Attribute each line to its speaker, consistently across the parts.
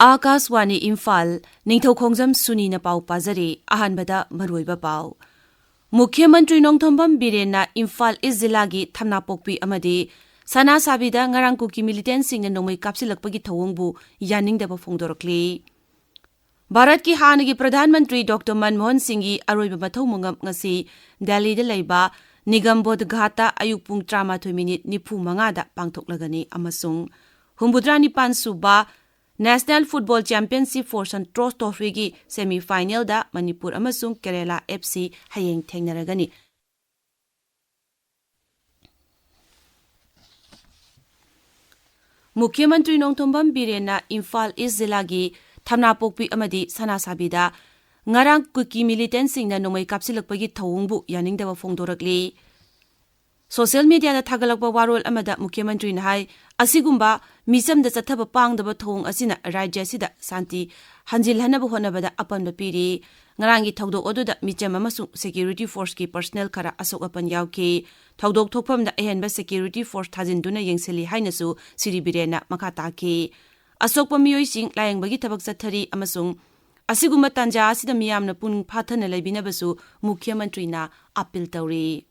Speaker 1: Akaswani Imphal, Ningthoukhongjam Suni na pau pazari, ahanbada maruiba pau. Mukhyamantri Nongthombam Birena Imphal is zilagi thamnapokpi amadi sana sabida ngarang kuki militant sing na nomai kapsilakpagi thawongbu yaningdaba phongdorokli. Bharat ki hanagi Pradhan Mantri Dr. Manmohan Singhi aroiba mathau mungam ngasi Delhi da laiba Nigam Bodh Ghata ayuk pung 13 minute nifu mangada pangthoklagani amasung humbudra nipan suba National Football Championship for Santos Trophy gi semi-final da Manipur amasung Kerala FC hayeng thengnaragani. Mukhyamantri Nongthombam Birena Imphal East Zilagi Thamnapokpi amadi Sana Sabida ngarang kuki militant singna nomai kapsilakpagi thawongbu yaningdaba phongdorakli. Social media da thagalakpa warol amada Mukhyamantri na hai asigumba misam da chathaba pangdaba thong asina rajya sida santi hanjil hanaba honabada apanba piri ngarangi thawdok oduda micham amasung security force ki personnel khara asok apan yawki thawdok thokpamda ehenba security force thajinduna yengseli hainasu siribirena makata ki asokpa miyoi sing layengbagi thabak chathari amasung asigumba tanja asida miyamna pun phathana leibinabasu Mukhyamantri na appeal tawri.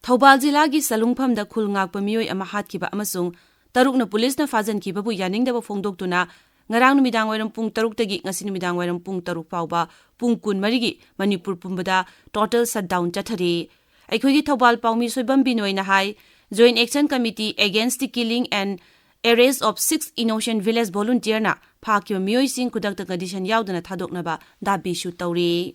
Speaker 1: Thobal Jilagi Salungphamda khulngakpa miyoi ama hatkiba amasung tarukna police na fajankiba bu yaningdaba phongdoktuna ngarang numidang wairam pung 3 tagi ngasi numidang wairam pung 3 pawba pung 12 gi Manipur pumbada total shutdown chathari. Aikhoigi Thobal Pawmi Soibam Binoi na hai Joint Action Committee Against the Killing and Arrest of 6 Innocent Village Volunteer na phakyo miyoi sing kudakta condition yaudana thadoknaba dabi shu tawri.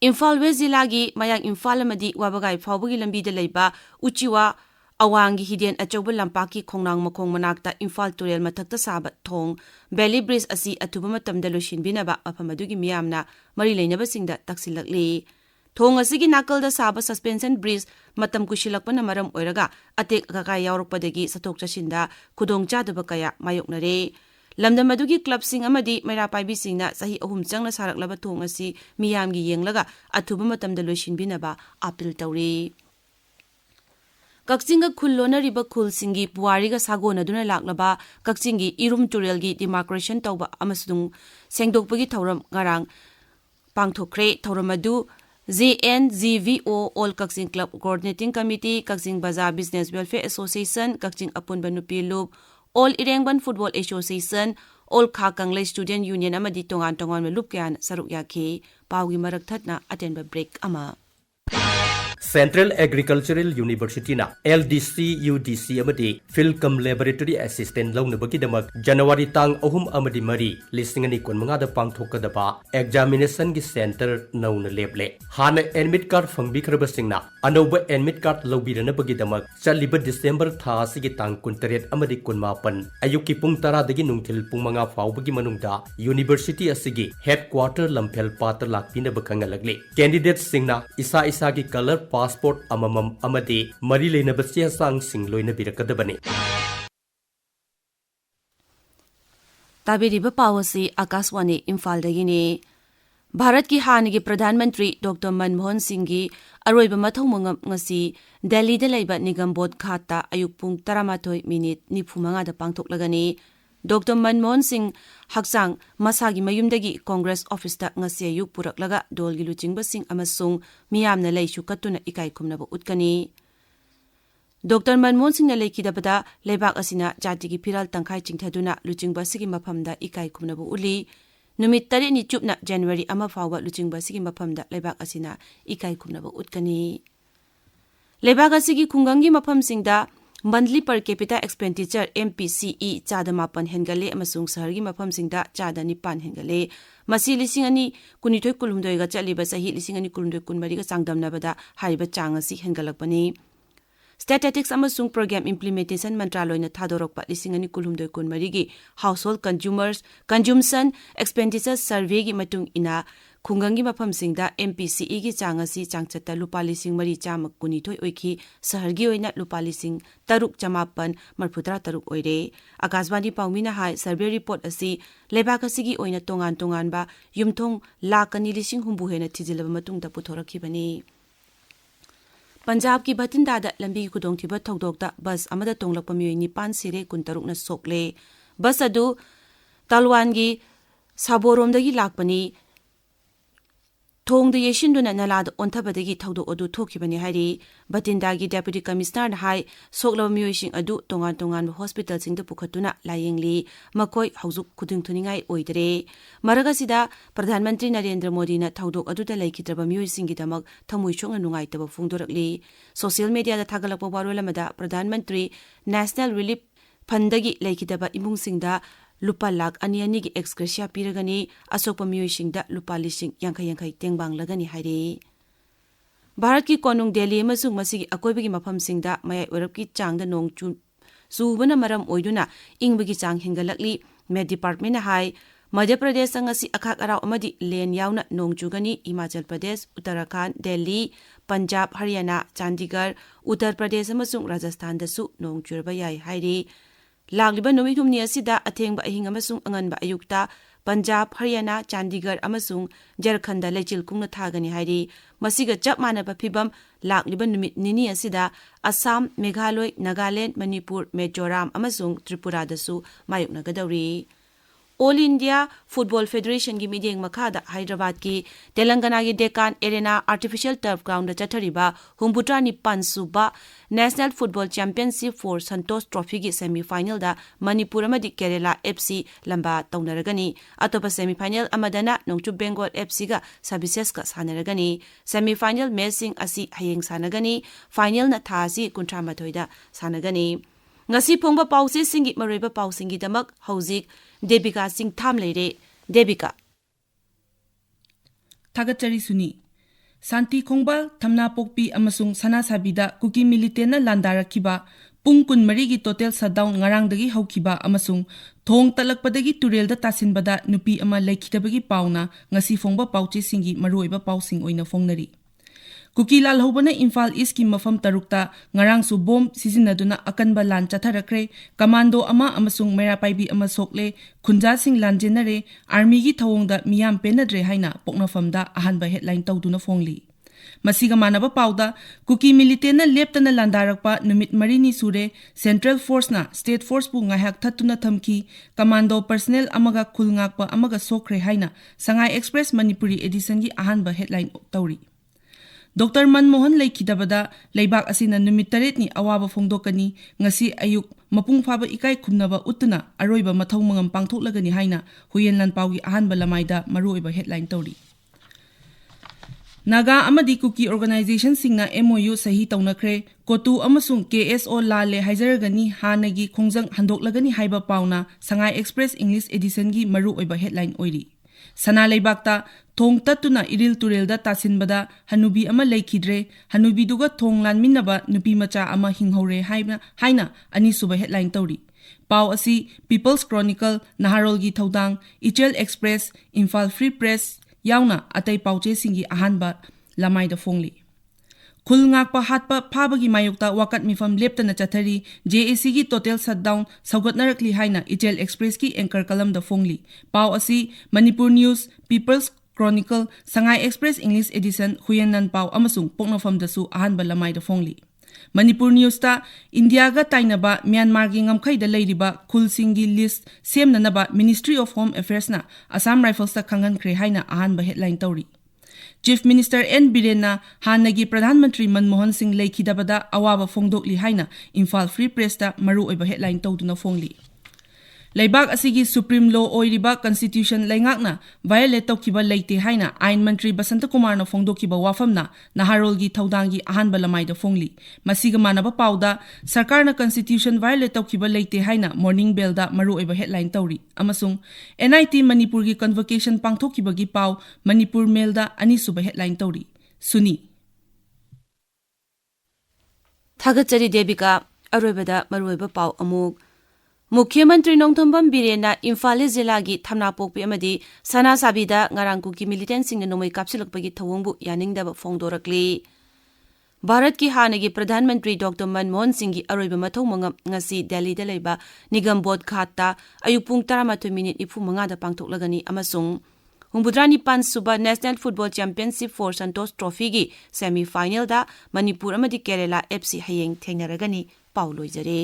Speaker 1: Imphal West Zilagi mayang Imphal amadi wabagai phawbagi lambi da leiba uchiwa awangi hiden achoba lampaki khongnang makhong manakta Imphal Turel mathakta sabat thong Valley Bridge asi atuba matamda loshinbinaba afamadugi miyamna mari leinaba singda taksilakli. Thong asigi nakalda saba suspension bridge matam kushilakpana maram oiraga atek akakai yaurokpadagi satok chasinda khudong chadaba kaya mayoknare. Lamdam adugi club sing amadi maira paibi singna sahi ahum changna saraklaba thong asi miyamgi yenglaga athuba matamda loishinbinaba appeal tawri. Kakchinga khullona riba khul singi puwariga sagona duna laklaba kakchingi irum turelgi demarcation tawba amasung sengdokpagi thauram ngarang pangthokre thauramadu JNGVO All Kakching Club Coordinating Committee Kakching Bazaar Business Welfare Association Kakching Apunba Nupi Loop All Irengban Football Association, All Khakanglai Student Union amadi tongan malup kyan saruk yaki pawgi marak thatna atenba break ama.
Speaker 2: Central Agricultural University na LDC UDC amadi Philcom Laboratory Assistant launabagi damak January tang ahum amadi mari lisingani kon mangada pangthokadaba examination gi center nauna leble hana admit card phangbi kharba singna anoba admit card lobirana bagi damak chaliba December tha sigi tang 13 amadi 18 ayuki pung 10 dagi nungthil pung manga fawbagi manungda university asigi headquarter Lamphel Patra lakpina bakhangalagli candidates singna isa gi color passport amamam amadi mari leinaba siasang sing loina birakadabani.
Speaker 1: Tabiriba pawasi Akaswani Imphal dagini Bharat ki hanagi Pradhan Mantri Dr. Manmohan Singhi aroiba mathau mungam ngasi Delhi da laiba Nigam Bodh Ghata ayuk pung 13 minute nifumanga da pangthoklagani. Dr. Manmohan Singh haksang masagi mayumdagi Congress office ta ngasi ayuk puraklaga dolgi luchingba sing amasung miyamna leishu katuna ikai kumnaba utkani. Dr. Manmohan Singh na leikidabada lebak asina jatigi piral tangkai chingthaduna luchingba sigi maphamda ikai kumnaba uli. Numit tari ni chupna January ama fawba luchingba sigi maphamda lebak asina ikai kumnaba utkani. Lebak asigi khungangi mafam singda monthly per capita expenditure MPCE chada mapan hengale amasung sahargi mafam singda chada nipan hengale masi lisingani kunithoi kulumdoi ga chaliba sahi lisingani kulumdoi kunmari ga changdamnabada hariba changasi hengalakpani. Statistics amasung program implementation mantraloy na thadorokpa lisingani kulumdoi kunmari gi household consumption expenditure survey gi matung ina khungangi mafam singda MPCE gi changasi changchata lupa lising mari chamak kunithoi oiki sahargi oina lupa lising taruk chamapan marputra taruk oire. Akaswani Pawmina hai survey report asi lebak asigi oina tongan ba yumthong lakani lising humbu hena thijilaba matungda puthorakhibani. Punjab ki Bathinda da lambi kudong thiba thokdokta bus amada tonglakpa miyoi 9 sire 16 na sokle बस अदु तालवानगी साबोरोमदगी लाकपनी थोंग the येशिंदुना नलाद ओंथबदगी थौदो अदु थोखिबनी हाइरि बटिंदागी deputy commissioner high सोकलव म्युइसिंग अदु तोंगान तोंगान hospital Singh the पुखतुना लायेंगली मकोई हौजुक खुदिंग थुनिंगाई ओइदरे मरगसिदा प्रधानमंत्री नरेंद्र मोदी ना थौदो अदुदा लैखिद्रब म्युइसिंग गिदमक थमुइ song नुंगाइतब फोंदोरकली social media दा थागलकप वारोलमदा प्रधानमंत्री national relief फंडगी लैखिद्रब इमुंगसिंगदा लुपा lakh अनि अनि की एक्सक्रेसिया पीरगनी असोप म्युइसिंगदा लुपा लिसिंग यांखै यांखै तेंगबांग लगनी हाइरे भारत की कोनुंग दिल्ली अमसुंग मसिगी अकोइबगी मफमसिंगदा मयाइ ओरपकी चांगदा नोंग चुबना मरम ओइदुना इंगबगी चांग हेंगलकली made department high Madhya Pradesh संगसी अखाक अराव अमदी लेन यावना नोंग चुगनी हिमाचल प्रदेश उत्तराखंड दिल्ली पंजाब हरियाणा चंडीगढ़ उत्तर प्रदेश अमसुंग राजस्थान दसु नोंग चुरबा याइ हाइरे लाग्लिबा नुमित हुमनी असिदा अथेंगबा अहिंग अमसुंग अंगनबा अयुक्ता पंजाब हरियाणा चंडीगढ़ अमसुंग झारखंड लेचिल कुंगना थागनी हाइरि मसिगा चप मानबा फिबम लाग्लिबा नुमित निनी असिदा असम मेघालय नागालैंड मणिपुर मिजोराम अमसुंग त्रिपुरा दसु मायुकनगदौरी ऑल इंडिया फुटबॉल फेडरेशन की मीडिंग मखादा हैदराबाद की तेलंगाना की Deccan Arena artificial turf ground चथरिबा हुम्बुट्रा निपान सुबा national football championship for Santosh trophy की सेमीफाइनल दा मणिपुर अमदी केरला एफसी लंबा तौनरगनी अतोप सेमीफाइनल अमदना नोंगचु बेंगोल एफसी गा सर्विसेस का सानरगनी सेमीफाइनल मैचिंग असी हयेंग सानगनी फाइनल न थासी 38 दा सानगनी ngasi phongba pause singi maroiba pausingi damak hauzik Devika Chingtham leire Devika
Speaker 3: Thagachari Suni Santi Khongbal Thamna Pokpi amasung Sana Sabida Kuki Militena Landarakiba Pung Kun Marigi total shutdown ngarangdagi haukiba amasung thong talakpadagi turel da tasinbada nupi ama laikhitabagi pauna ngasi phongba pauche singi maroiba pausing oina fongnari Kuki lal hobana Imphal East ki mafam tarukta ngarang su bom sizinaduna akanba lan chatharakre commando ama amasung mera paibi ama sokle khunja sing lanjenare army gi thawongda miyam penadre haina poknafamda ahanba headline tawduna fongli masiga manaba pauda Kuki militena leptana landarakpa numit marini sure central force na state force pu ngahak thatuna thamki commando personnel amaga khulngakpa amaga sokre haina Sangai Express Manipuri edition gi ahanba headline tawri Dr. Manmohan Laikidabada Laibak Asina Numit Taretni Awaba Fongdokani Ngasi Ayuk Mapung Faba Ikai Kumnaba Utuna Aroiba Mathau Mangam Pangthok Lagani Haina Huyen Lan Paugi Ahanba Lamaida Maruiba headline Tori Naga Amadi Kuki Organization Singna MOU Sahi Taunakre Kotu Amasung KSO Lale Haizaragani Hanagi Khongjang Handok Lagani Haiba Pauna Sangai Express English Edition Gi Maruiba headline Oiri Sana Laibakta thong tatuna iril turelda tasinbada hanubi ama laikhidre hanubi duga thong lanminaba nupi macha ama hinghore haina ani suba headline tawri pau asi People's Chronicle Naharol gi thodang Ichel Express Imphal Free Press yauna atai pauche singi ahanba lamai da fongli khul ngakpa hatpa phabagi mayukta wakat mifam leptana chathari JAC gi total shutdown saugatnarakli haina Ichel Express ki anchor kalam da fongli pau asi Manipur News People's Chronicle Sangai Express English Edition Huyenan Pau amasung poknofam dasu ahanba lamai da fongli Manipur News ta India ga tainaba Myanmar gi ngamkhai da leiriba khul singi list semnanaba Ministry of Home Affairs na Assam Rifles ta khangan khre haina ahanba headline tawri Chief Minister N. Birena Hanagi Pradhan Mantri Manmohan Singh Laikhidabada Awaba Fongdokli haina Imphal Free Press ta maru oiba headline tawduna fongli Laibak asigi Supreme Law oiriba Constitution laingakna violate tawkiba leite haina Ain Mantri Basanta Kumar na fongdokiba wafamna Naharol gi thaudangi ahanba lamai da fongli masiga manaba pauda sarkar na Constitution violate tawkiba leite haina Morning Bell da maru oiba headline tawri amasung NIT Manipur gi convocation pangthokiba gi pau Manipur Mail da ani suba headline tawri Suni
Speaker 1: Thagachari Devika aroibada maru oiba pau amuk मुख्यमंत्री नोंथोंबम बिरेना इम्फाल जिला की थमना पोकपी अमदी सना साबीदा ngarangku की militant सिंग नोमई कापसिलकपगी थवंगबु यानिंगदब फोंदोरकली भारत की हानगी प्रधानमंत्री doctor Manmohan Singh की अरोइबा मथौ मंगम ngasi Delhi दा लेबा निगम board खाता अयुपुंग 13:45 दा पांगथोकलगनी अमसुंग हुंबुद्रानी पान सुबा national football championship for Santosh trophy की सेमीफाइनल दा मणिपुर अमदी केरला एफसी हयेंग थेंगनरगनी पाउ लोइजरे